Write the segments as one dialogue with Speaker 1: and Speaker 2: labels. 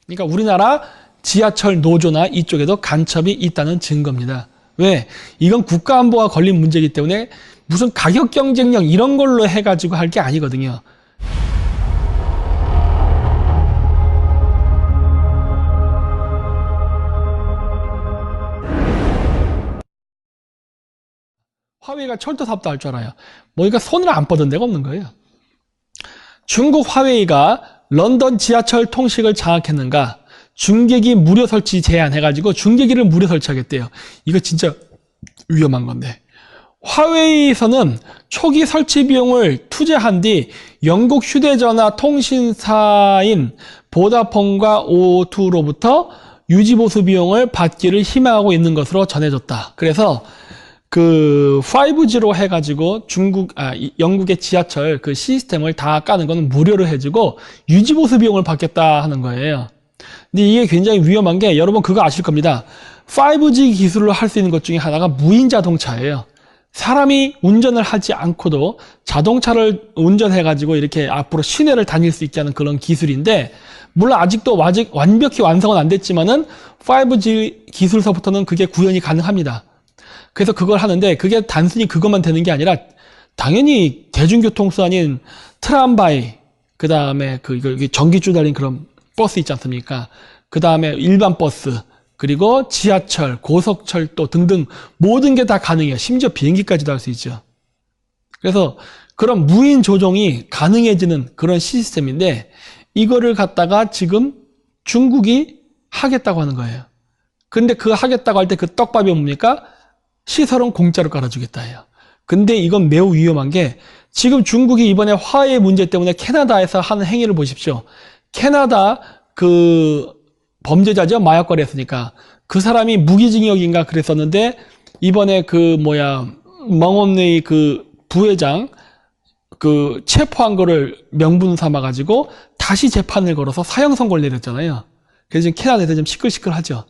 Speaker 1: 그러니까 우리나라 지하철 노조나 이쪽에도 간첩이 있다는 증거입니다. 왜? 이건 국가안보가 걸린 문제이기 때문에 무슨 가격 경쟁력 이런 걸로 해가지고 할 게 아니거든요. 화웨이가 철도 사업도 할 줄 알아요. 그러니까 손을 안 뻗은 데가 없는 거예요. 중국 화웨이가 런던 지하철 통식을 장악했는가? 중계기 무료 설치 제한해가지고 중계기를 무료 설치하겠대요. 이거 진짜 위험한 건데. 화웨이에서는 초기 설치 비용을 투자한 뒤 영국 휴대전화 통신사인 보다폰과 O2로부터 유지보수 비용을 받기를 희망하고 있는 것으로 전해졌다. 그래서 그 5G로 해가지고 영국의 지하철 그 시스템을 다 까는 거는 무료로 해주고 유지보수 비용을 받겠다 하는 거예요. 근데 이게 굉장히 위험한 게 여러분 그거 아실 겁니다. 5G 기술로 할 수 있는 것 중에 하나가 무인 자동차예요. 사람이 운전을 하지 않고도 자동차를 운전해가지고 이렇게 앞으로 시내를 다닐 수 있게 하는 그런 기술인데, 물론 아직도 완벽히 완성은 안 됐지만은 5G 기술서부터는 그게 구현이 가능합니다. 그래서 그걸 하는데 그게 단순히 그것만 되는 게 아니라 당연히 대중교통수 아닌 트람바이, 그 다음에 그 전기줄 달린 그런 버스 있지 않습니까? 그 다음에 일반 버스, 그리고 지하철, 고속철도 등등 모든 게 다 가능해요. 심지어 비행기까지도 할 수 있죠. 그래서 그런 무인 조종이 가능해지는 그런 시스템인데 이거를 갖다가 지금 중국이 하겠다고 하는 거예요. 근데 그 하겠다고 할 때 그 떡밥이 뭡니까? 시설은 공짜로 깔아주겠다 해요. 근데 이건 매우 위험한 게 지금 중국이 이번에 화웨이 문제 때문에 캐나다에서 하는 행위를 보십시오. 캐나다 그 범죄자죠. 마약 거래했으니까. 그 사람이 무기징역인가 그랬었는데 이번에 멍원의 그 부회장 그 체포한 거를 명분 삼아 가지고 다시 재판을 걸어서 사형 선고를 내렸잖아요. 그래서 지금 캐나다에서 좀 시끌시끌하죠.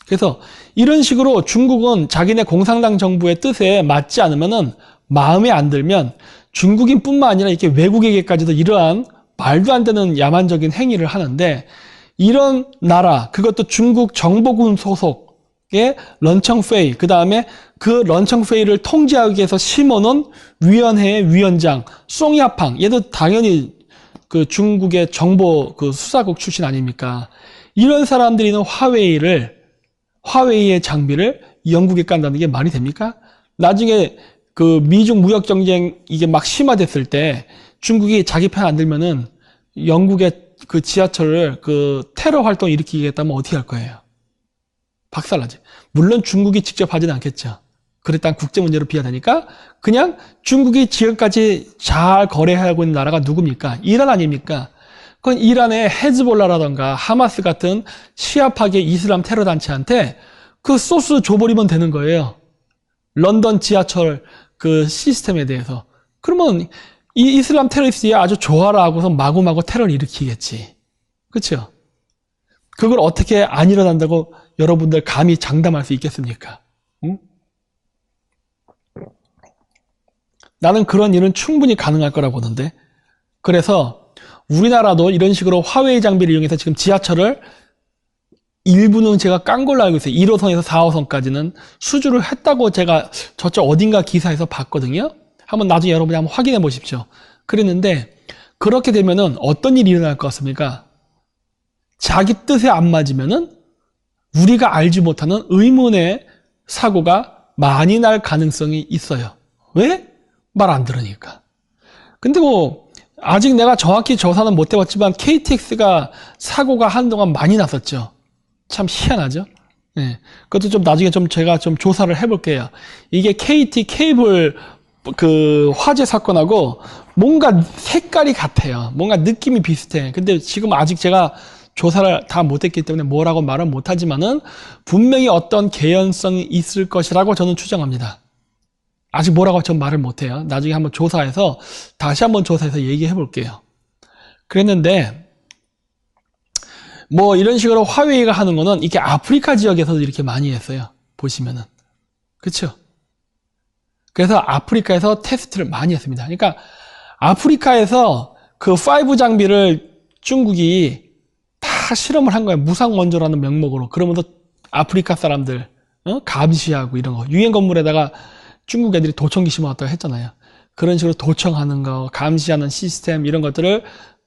Speaker 1: 그래서 이런 식으로 중국은 자기네 공산당 정부의 뜻에 맞지 않으면은 마음에 안 들면 중국인뿐만 아니라 이렇게 외국에게까지도 이러한 말도 안 되는 야만적인 행위를 하는데, 이런 나라, 그것도 중국 정보군 소속의 런청페이, 그 다음에 그 런청페이를 통제하기 위해서 심어놓은 위원회의 위원장 송야팡, 얘도 당연히 그 중국의 정보 그 수사국 출신 아닙니까? 이런 사람들이 있는 화웨이의 장비를 영국에 깐다는 게 말이 됩니까? 나중에 그 미중 무역 경쟁 이게 막 심화됐을 때 중국이 자기 편 안 들면은 영국의 그 지하철을 그 테러 활동 일으키겠다면 어떻게 할 거예요? 박살나지. 물론 중국이 직접 하진 않겠죠. 그랬다면 국제 문제로 비하되니까 그냥 중국이 지금까지 잘 거래하고 있는 나라가 누굽니까? 이란 아닙니까? 그건 이란의 헤즈볼라라던가 하마스 같은 시아파계 이슬람 테러 단체한테 그 소스 줘버리면 되는 거예요. 런던 지하철 그 시스템에 대해서. 그러면 이 이슬람 테러리스트에 아주 좋아라 하고서 마구마구 테러를 일으키겠지. 그렇죠? 그걸 어떻게 안 일어난다고 여러분들 감히 장담할 수 있겠습니까? 응? 나는 그런 일은 충분히 가능할 거라고 보는데. 그래서 우리나라도 이런 식으로 화웨이 장비를 이용해서 지금 지하철을 일부는 제가 깐 걸로 알고 있어요. 1호선에서 4호선까지는 수주를 했다고 제가 저쪽 어딘가 기사에서 봤거든요. 한번 나중에 여러분이 한번 확인해 보십시오. 그랬는데 그렇게 되면은 어떤 일이 일어날 것 같습니까? 자기 뜻에 안 맞으면은 우리가 알지 못하는 의문의 사고가 많이 날 가능성이 있어요. 왜? 말 안 들으니까. 근데 아직 내가 정확히 조사는 못 해봤지만 KTX가 사고가 한동안 많이 났었죠. 참 희한하죠? 네. 그것도 좀 나중에 제가 좀 조사를 해볼게요. 이게 KT 케이블 그 화재 사건하고 뭔가 색깔이 같아요. 뭔가 느낌이 비슷해. 근데 지금 아직 제가 조사를 다 못했기 때문에 뭐라고 말은 못하지만은 분명히 어떤 개연성이 있을 것이라고 저는 추정합니다. 아직 뭐라고 전 말을 못해요. 나중에 한번 조사해서 다시 한번 조사해서 얘기해 볼게요. 그랬는데 이런 식으로 화웨이가 하는 거는 이게 아프리카 지역에서도 이렇게 많이 했어요. 보시면은. 그렇죠? 그래서 아프리카에서 테스트를 많이 했습니다. 그러니까 아프리카에서 그 5 장비를 중국이 다 다 실험을 한 거예요. 무상 원조라는 명목으로. 그러면서 아프리카 사람들 감시하고 이런 거. 유엔 건물에다가 중국 애들이 도청기 심어왔다고 했잖아요. 그런 식으로 도청하는 거, 감시하는 시스템 이런 것들을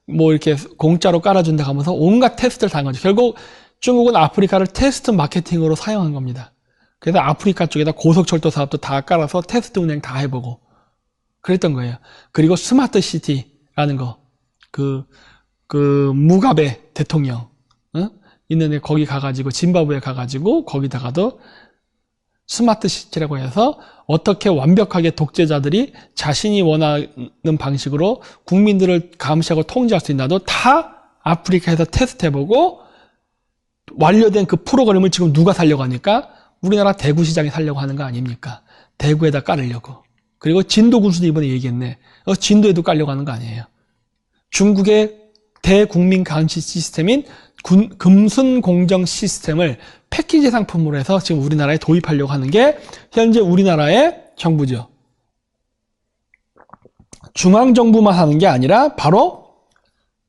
Speaker 1: 뭐 이렇게 공짜로 깔아준다 하면서 온갖 테스트를 다 한 거죠. 결국 중국은 아프리카를 테스트 마케팅으로 사용한 겁니다. 그래서 아프리카 쪽에다 고속철도 사업도 다 깔아서 테스트 운행 다 해보고 그랬던 거예요. 그리고 스마트 시티라는 거, 무가베 대통령 있는데 거기 가가지고 짐바브웨 가가지고 거기다가도 스마트 시티라고 해서 어떻게 완벽하게 독재자들이 자신이 원하는 방식으로 국민들을 감시하고 통제할 수 있나도 다 아프리카에서 테스트해보고 완료된 그 프로그램을 지금 누가 살려고 하니까 우리나라 대구시장이 살려고 하는 거 아닙니까? 대구에다 깔으려고. 그리고 진도 군수도 이번에 얘기했네. 진도에도 깔려고 하는 거 아니에요. 중국의 대국민 감시 시스템인 금순공정 시스템을 패키지 상품으로 해서 지금 우리나라에 도입하려고 하는 게 현재 우리나라의 정부죠. 중앙정부만 하는 게 아니라 바로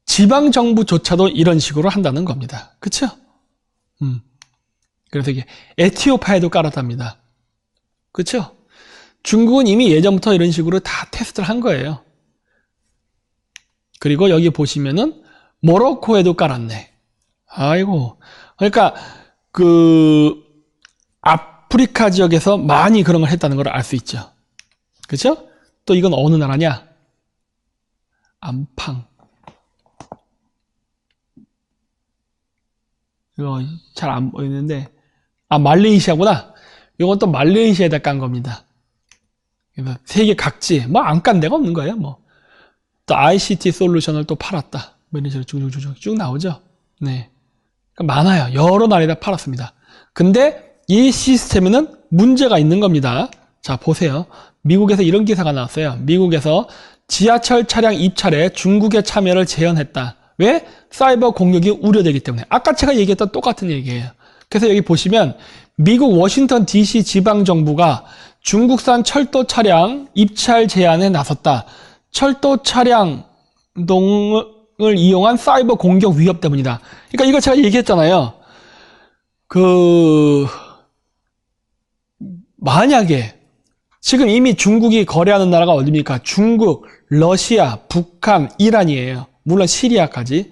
Speaker 1: 지방정부조차도 이런 식으로 한다는 겁니다. 그쵸? 그래서 이게 에티오피아에도 깔았답니다. 그쵸? 중국은 이미 예전부터 이런 식으로 다 테스트를 한 거예요. 그리고 여기 보시면은 모로코에도 깔았네. 아이고. 그러니까 아프리카 지역에서 많이 그런 걸 했다는 걸 알 수 있죠. 그렇죠? 또 이건 어느 나라냐? 암팡. 이거 잘 안 보이는데 말레이시아구나. 이건 또 말레이시아에다 깐 겁니다. 그래서 세계 각지 뭐 안 깐 데가 없는 거예요. 뭐 또 ICT 솔루션을 또 팔았다. 뭐 이런 식으로 쭉 나오죠. 네. 그러니까 많아요. 여러 나라에다 팔았습니다. 근데 이 시스템에는 문제가 있는 겁니다. 자, 보세요. 미국에서 이런 기사가 나왔어요. 미국에서 지하철 차량 입찰에 중국의 참여를 제한했다. 왜? 사이버 공격이 우려되기 때문에. 아까 제가 얘기했던 똑같은 얘기예요. 그래서 여기 보시면 미국 워싱턴 DC 지방정부가 중국산 철도 차량 입찰 제한에 나섰다. 철도 차량 동을 이용한 사이버 공격 위협 때문이다. 그러니까 이거 제가 얘기했잖아요. 만약에 지금 이미 중국이 거래하는 나라가 어디입니까? 중국, 러시아, 북한, 이란이에요. 물론 시리아까지.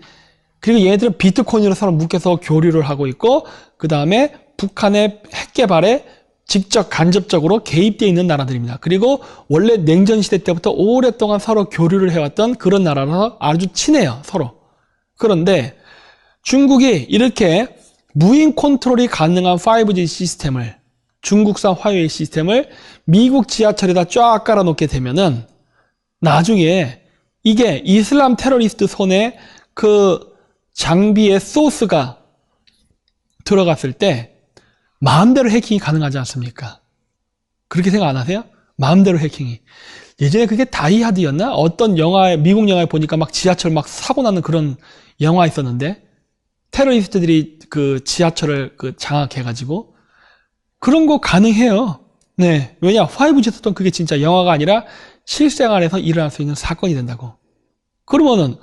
Speaker 1: 그리고 얘네들은 비트코인으로 서로 묶여서 교류를 하고 있고 그 다음에 북한의 핵 개발에 직접 간접적으로 개입되어 있는 나라들입니다. 그리고 원래 냉전시대 때부터 오랫동안 서로 교류를 해왔던 그런 나라라서 아주 친해요. 서로. 그런데 중국이 이렇게 무인 컨트롤이 가능한 5G 시스템을 중국산 화웨이 시스템을 미국 지하철에다 쫙 깔아놓게 되면은 나중에 이게 이슬람 테러리스트 손에 그 장비의 소스가 들어갔을 때 마음대로 해킹이 가능하지 않습니까? 그렇게 생각 안 하세요? 마음대로 해킹이. 예전에 그게 다이하드였나? 어떤 영화에, 미국 영화에 보니까 막 지하철 막 사고 나는 그런 영화 있었는데 테러리스트들이 그 지하철을 장악해가지고 그런 거 가능해요. 네. 왜냐? 5G 썼던 그게 진짜 영화가 아니라 실생활에서 일어날 수 있는 사건이 된다고. 그러면은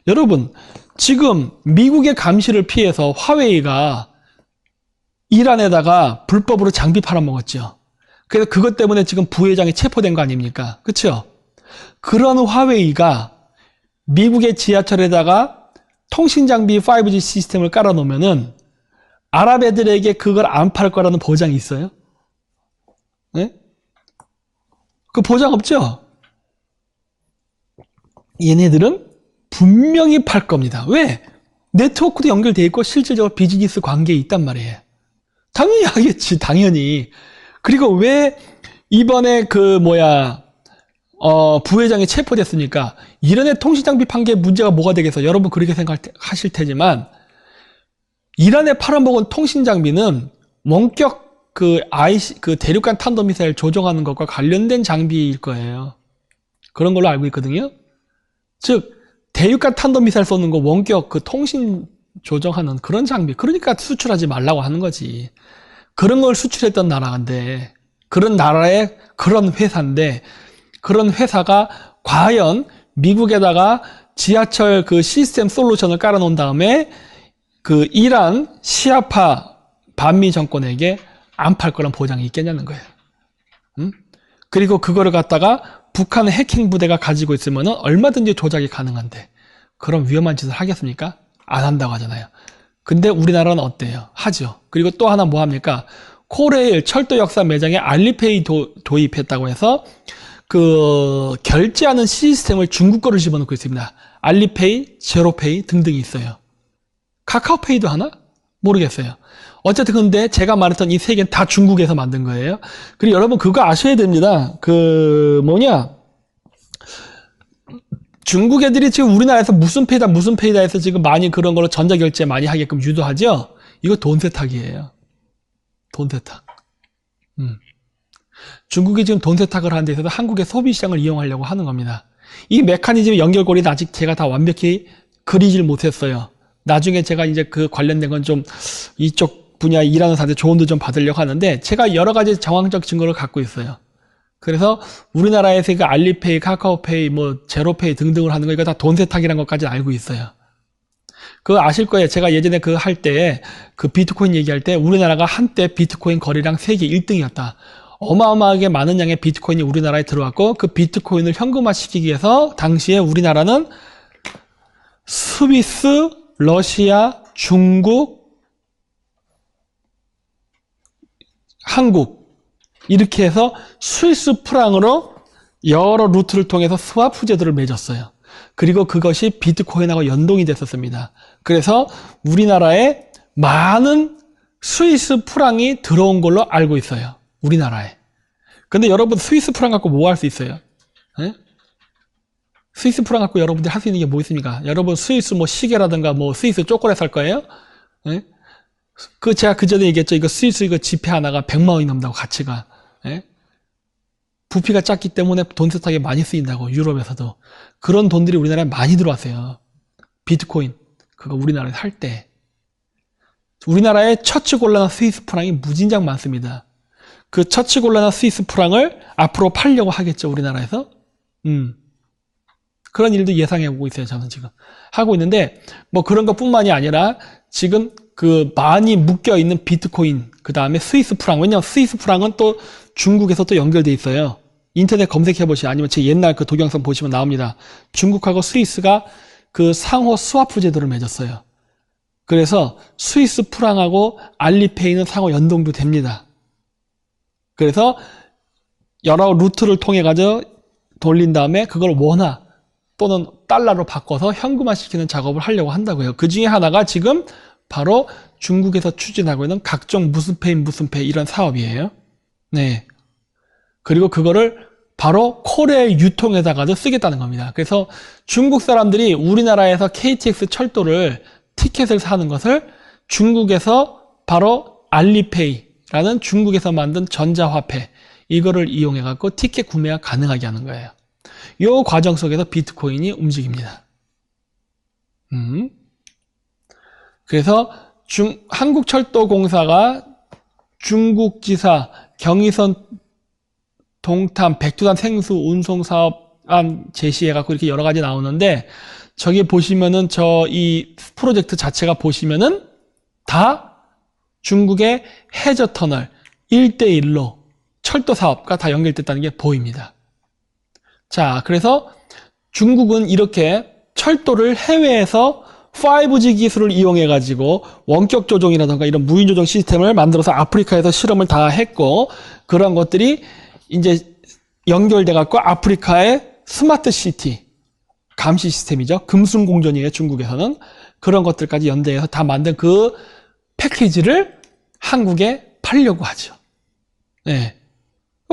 Speaker 1: 여러분 지금 미국의 감시를 피해서 화웨이가 이란에다가 불법으로 장비 팔아먹었죠. 그래서 그것 때문에 지금 부회장이 체포된 거 아닙니까? 그렇죠? 그런 화웨이가 미국의 지하철에다가 통신장비 5G 시스템을 깔아놓으면은 아랍 애들에게 그걸 안 팔 거라는 보장이 있어요? 네? 그 보장 없죠? 얘네들은 분명히 팔 겁니다. 왜? 네트워크도 연결돼 있고 실질적으로 비즈니스 관계에 있단 말이에요. 당연히 하겠지, 당연히. 그리고 왜 이번에 부회장이 체포됐으니까 이란의 통신장비 판게 문제가 뭐가 되겠어? 여러분 그렇게 생각하실 테지만 이란에 팔아먹은 통신장비는 원격 대륙간 탄도미사일 조종하는 것과 관련된 장비일 거예요. 그런 걸로 알고 있거든요. 즉 대륙간 탄도미사일 쏘는 거 원격 통신 조정하는 그런 장비. 그러니까 수출하지 말라고 하는 거지. 그런 걸 수출했던 나라인데 그런 나라의 그런 회사인데 그런 회사가 과연 미국에다가 지하철 시스템 솔루션을 깔아놓은 다음에 그 이란 시아파 반미 정권에게 안 팔 거란 보장이 있겠냐는 거예요. 그리고 그거를 갖다가 북한의 해킹 부대가 가지고 있으면 얼마든지 조작이 가능한데 그런 위험한 짓을 하겠습니까? 안 한다고 하잖아요. 근데 우리나라는 어때요? 하죠. 그리고 또 하나 뭐 합니까? 코레일 철도 역사 매장에 알리페이 도입했다고 해서 그 결제하는 시스템을 중국 거를 집어넣고 있습니다. 알리페이, 제로페이 등등이 있어요. 카카오페이도 하나? 모르겠어요. 어쨌든 근데 제가 말했던 이 세 개는 다 중국에서 만든 거예요. 그리고 여러분 그거 아셔야 됩니다. 중국 애들이 지금 우리나라에서 무슨 페이다 해서 지금 많이 그런 걸로 전자결제 많이 하게끔 유도하죠? 이거 돈 세탁이에요. 돈 세탁. 중국이 지금 돈 세탁을 하는 데 있어서 한국의 소비시장을 이용하려고 하는 겁니다. 이 메커니즘 연결고리는 아직 제가 다 완벽히 그리질 못했어요. 나중에 제가 이제 그 관련된 건 좀 이쪽 분야에 일하는 사람들 조언도 좀 받으려고 하는데 제가 여러 가지 정황적 증거를 갖고 있어요. 그래서 우리나라에서 그 알리페이, 카카오페이, 뭐 제로페이 등등을 하는 거 이거 다 돈 세탁이라는 것까지 알고 있어요. 그거 아실 거예요. 제가 예전에 그 할 때 그 비트코인 얘기할 때 우리나라가 한때 비트코인 거래량 세계 1등이었다. 어마어마하게 많은 양의 비트코인이 우리나라에 들어왔고 그 비트코인을 현금화시키기 위해서 당시에 우리나라는 스위스, 러시아, 중국, 한국 이렇게 해서 스위스 프랑으로 여러 루트를 통해서 스와프 제도를 맺었어요. 그리고 그것이 비트코인하고 연동이 됐었습니다. 그래서 우리나라에 많은 스위스 프랑이 들어온 걸로 알고 있어요. 우리나라에. 근데 여러분 스위스 프랑 갖고 뭐 할 수 있어요? 에? 스위스 프랑 갖고 여러분들이 할 수 있는 게 뭐 있습니까? 여러분 스위스 뭐 시계라든가 뭐 스위스 초콜릿 살 거예요? 에? 제가 그 전에 얘기했죠. 이거 스위스 이거 지폐 하나가 100만 원이 넘는다고 가치가. 에? 부피가 작기 때문에 돈 세탁에 많이 쓰인다고 유럽에서도. 그런 돈들이 우리나라에 많이 들어왔어요. 비트코인 그거 우리나라에 살 때. 우리나라에 처치곤란한 스위스 프랑이 무진장 많습니다. 그 처치곤란한 스위스 프랑을 앞으로 팔려고 하겠죠. 우리나라에서. 그런 일도 예상해보고 있어요. 저는 지금 하고 있는데 뭐 그런 것뿐만이 아니라 지금 그 많이 묶여있는 비트코인 그 다음에 스위스 프랑. 왜냐하면 스위스 프랑은 또 중국에서 또 연결돼 있어요. 인터넷 검색해보시면 아니면 제 옛날 그 동영상 보시면 나옵니다. 중국하고 스위스가 그 상호 스와프 제도를 맺었어요. 그래서 스위스 프랑하고 알리페이는 상호 연동도 됩니다. 그래서 여러 루트를 통해 가지고 돌린 다음에 그걸 원화 또는 달러로 바꿔서 현금화시키는 작업을 하려고 한다고요. 그 중에 하나가 지금 바로 중국에서 추진하고 있는 각종 무슨 페이 이런 사업이에요. 네. 그리고 그거를 바로 코레일 유통에다가도 쓰겠다는 겁니다. 그래서 중국 사람들이 우리나라에서 KTX 철도를 티켓을 사는 것을 중국에서 바로 알리페이라는 중국에서 만든 전자화폐 이거를 이용해 갖고 티켓 구매가 가능하게 하는 거예요. 이 과정 속에서 비트코인이 움직입니다. 그래서 한국철도공사가 중국지사 경의선 동탄 백두산 생수 운송 사업안 제시해 갖고 이렇게 여러 가지 나오는데 저기 보시면은 이 프로젝트 자체가 보시면은 다 중국의 해저 터널 1대1로 철도 사업과 다 연결됐다는 게 보입니다. 자, 그래서 중국은 이렇게 철도를 해외에서 5G 기술을 이용해 가지고 원격 조종이라든가 이런 무인 조종 시스템을 만들어서 아프리카에서 실험을 다 했고 그런 것들이 이제 연결돼 갖고 아프리카의 스마트 시티 감시 시스템이죠. 금순공전이에요. 중국에서는 그런 것들까지 연대해서 다 만든 그 패키지를 한국에 팔려고 하죠. 네.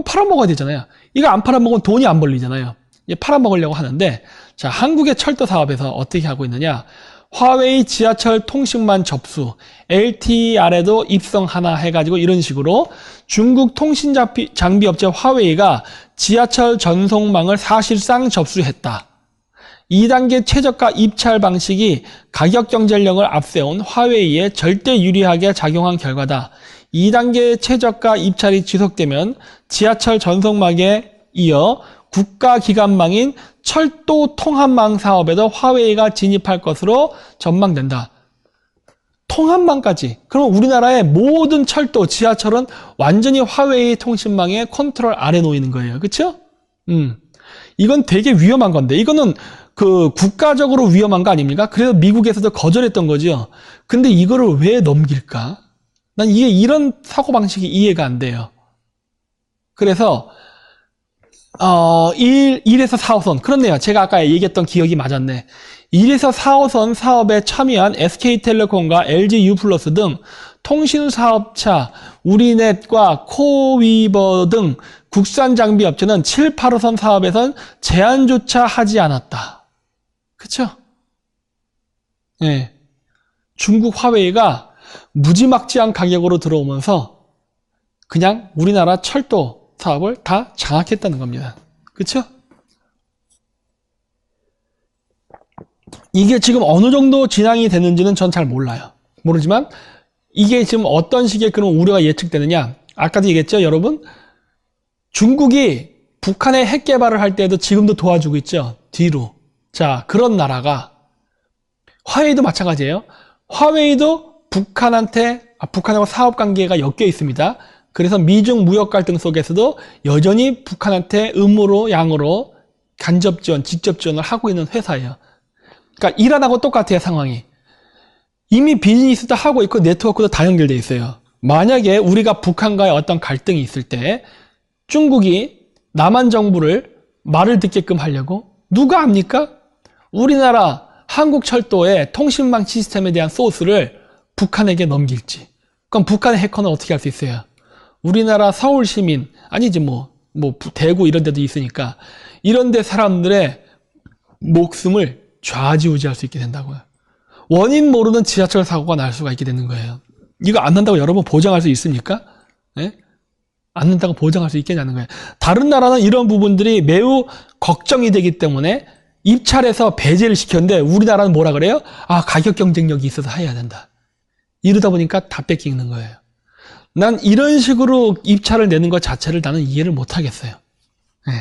Speaker 1: 팔아먹어야 되잖아요. 이거 안 팔아먹으면 돈이 안 벌리잖아요. 팔아먹으려고 하는데 자, 한국의 철도 사업에서 어떻게 하고 있느냐. 화웨이 지하철 통신망 접수, LTER에도 입성 하나 해가지고 이런 식으로 중국 통신 장비 업체 화웨이가 지하철 전송망을 사실상 접수했다. 2단계 최저가 입찰 방식이 가격 경쟁력을 앞세운 화웨이에 절대 유리하게 작용한 결과다. 2단계 최저가 입찰이 지속되면 지하철 전송망에 이어 국가기관망인 철도 통합망 사업에도 화웨이가 진입할 것으로 전망된다. 성함망까지. 그러면 우리나라의 모든 철도, 지하철은 완전히 화웨이 통신망의 컨트롤 아래 놓이는 거예요. 그렇죠? 이건 되게 위험한 건데, 이거는 그 국가적으로 위험한 거 아닙니까? 그래서 미국에서도 거절했던 거죠. 근데 이거를 왜 넘길까? 난 이게 이런 사고방식이 이해가 안 돼요. 그래서 1에서 4호선, 그렇네요. 제가 아까 얘기했던 기억이 맞았네. 1에서 4호선 사업에 참여한 SK텔레콤과 LGU+ 등 통신사업차, 우리넷과 코위버 등 국산 장비 업체는 7, 8호선 사업에선 제한조차 하지 않았다. 그쵸? 네. 중국 화웨이가 무지막지한 가격으로 들어오면서 그냥 우리나라 철도 사업을 다 장악했다는 겁니다. 그쵸? 이게 지금 어느 정도 진행이 되는지는 전 잘 몰라요. 모르지만 이게 지금 어떤 식의 그런 우려가 예측되느냐. 아까도 얘기했죠, 여러분? 중국이 북한의 핵 개발을 할 때도 지금도 도와주고 있죠. 뒤로. 자, 그런 나라가 화웨이도 마찬가지예요. 화웨이도 북한하고 사업 관계가 엮여 있습니다. 그래서 미중 무역 갈등 속에서도 여전히 북한한테 음으로 양으로 간접 지원, 직접 지원을 하고 있는 회사예요. 그러니까 이란하고 똑같아요, 상황이. 이미 비즈니스도 하고 있고 네트워크도 다 연결돼 있어요. 만약에 우리가 북한과의 어떤 갈등이 있을 때 중국이 남한 정부를 말을 듣게끔 하려고 누가 합니까? 우리나라 한국 철도의 통신망 시스템에 대한 소스를 북한에게 넘길지. 그럼 북한의 해커는 어떻게 할 수 있어요? 우리나라 서울 시민, 아니지 뭐 대구 이런 데도 있으니까 이런 데 사람들의 목숨을 좌지우지할 수 있게 된다고요. 원인 모르는 지하철 사고가 날 수가 있게 되는 거예요. 이거 안 난다고 여러분 보장할 수 있습니까? 네? 안 난다고 보장할 수 있겠냐는 거예요. 다른 나라는 이런 부분들이 매우 걱정이 되기 때문에 입찰해서 배제를 시켰는데 우리나라는 뭐라 그래요? 아, 가격 경쟁력이 있어서 해야 된다. 이러다 보니까 다 뺏기는 거예요. 난 이런 식으로 입찰을 내는 것 자체를 나는 이해를 못 하겠어요. 네.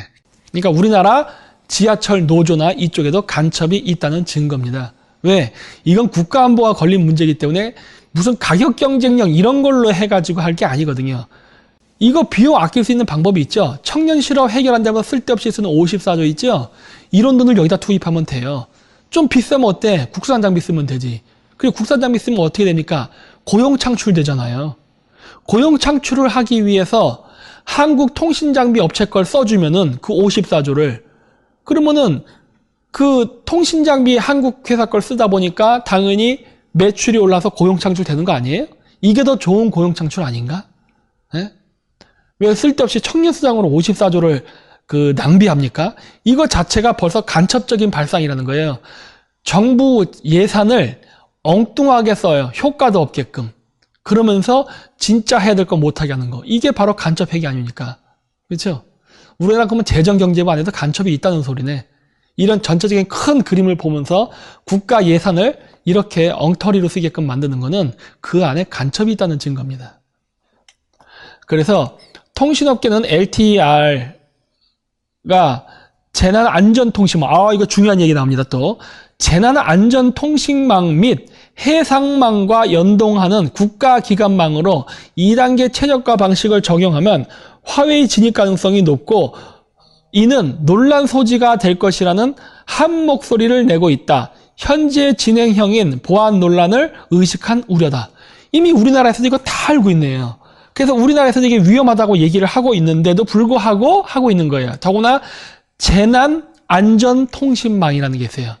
Speaker 1: 그러니까 우리나라 지하철 노조나 이쪽에도 간첩이 있다는 증거입니다. 왜? 이건 국가안보가 걸린 문제이기 때문에 무슨 가격 경쟁력 이런 걸로 해가지고 할 게 아니거든요. 이거 비용 아낄 수 있는 방법이 있죠. 청년 실업 해결한다면 쓸데없이 쓰는 54조 있죠. 이런 돈을 여기다 투입하면 돼요. 좀 비싸면 어때? 국산 장비 쓰면 되지. 그리고 국산 장비 쓰면 어떻게 됩니까? 고용 창출되잖아요. 고용 창출을 하기 위해서 한국 통신장비 업체 걸 써주면은 그 54조를 그러면은 그 통신장비 한국 회사 걸 쓰다 보니까 당연히 매출이 올라서 고용 창출되는 거 아니에요? 이게 더 좋은 고용 창출 아닌가? 네? 왜 쓸데없이 청년수당으로 54조를 그 낭비합니까? 이거 자체가 벌써 간첩적인 발상이라는 거예요. 정부 예산을 엉뚱하게 써요. 효과도 없게끔. 그러면서 진짜 해야 될 거 못하게 하는 거. 이게 바로 간첩행위 아닙니까? 그렇죠? 우리나라 그러면 재정경제부 안에도 간첩이 있다는 소리네. 이런 전체적인 큰 그림을 보면서 국가 예산을 이렇게 엉터리로 쓰게끔 만드는 거는 그 안에 간첩이 있다는 증거입니다. 그래서 통신업계는 LTER가 재난안전통신망, 이거 중요한 얘기 나옵니다. 또 재난안전통신망 및 해상망과 연동하는 국가기관망으로 2단계 최저가 방식을 적용하면 화웨이 진입 가능성이 높고 이는 논란 소지가 될 것이라는 한 목소리를 내고 있다. 현재 진행형인 보안 논란을 의식한 우려다. 이미 우리나라에서도 이거 다 알고 있네요. 그래서 우리나라에서 이게 위험하다고 얘기를 하고 있는데도 불구하고 하고 있는 거예요. 더구나 재난안전통신망이라는 게 있어요.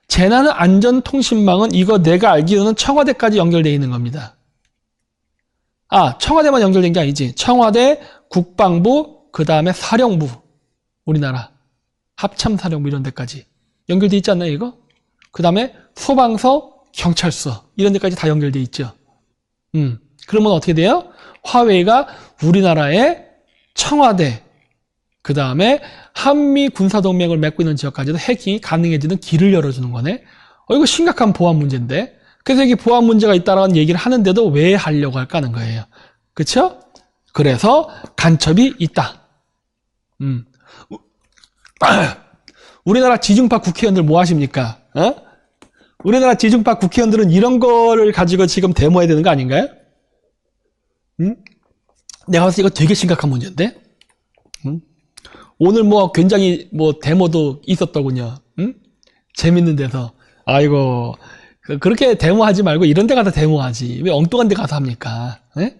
Speaker 1: 재난안전통신망은 이거 내가 알기로는 청와대까지 연결되어 있는 겁니다. 청와대만 연결된 게 아니지. 청와대, 국방부, 그 다음에 사령부, 우리나라 합참사령부 이런 데까지 연결되어 있지 않나요, 이거? 그 다음에 소방서, 경찰서 이런 데까지 다 연결되어 있죠. 그러면 어떻게 돼요? 화웨이가 우리나라의 청와대, 그 다음에 한미 군사동맹을 맺고 있는 지역까지도 해킹이 가능해지는 길을 열어주는 거네. 이거 심각한 보안 문제인데. 그래서 이게 보안 문제가 있다라는 얘기를 하는데도 왜 하려고 할까 하는 거예요. 그쵸? 그래서 간첩이 있다. 우리나라 지중파 국회의원들 뭐 하십니까? 우리나라 지중파 국회의원들은 이런 거를 가지고 지금 데모해야 되는 거 아닌가요? 응? 내가 봤을 때 이거 되게 심각한 문제인데? 응? 오늘 뭐 굉장히 뭐 데모도 있었더군요. 응? 재밌는 데서. 아이고, 그렇게 데모하지 말고 이런 데 가서 데모하지. 왜 엉뚱한 데 가서 합니까? 에?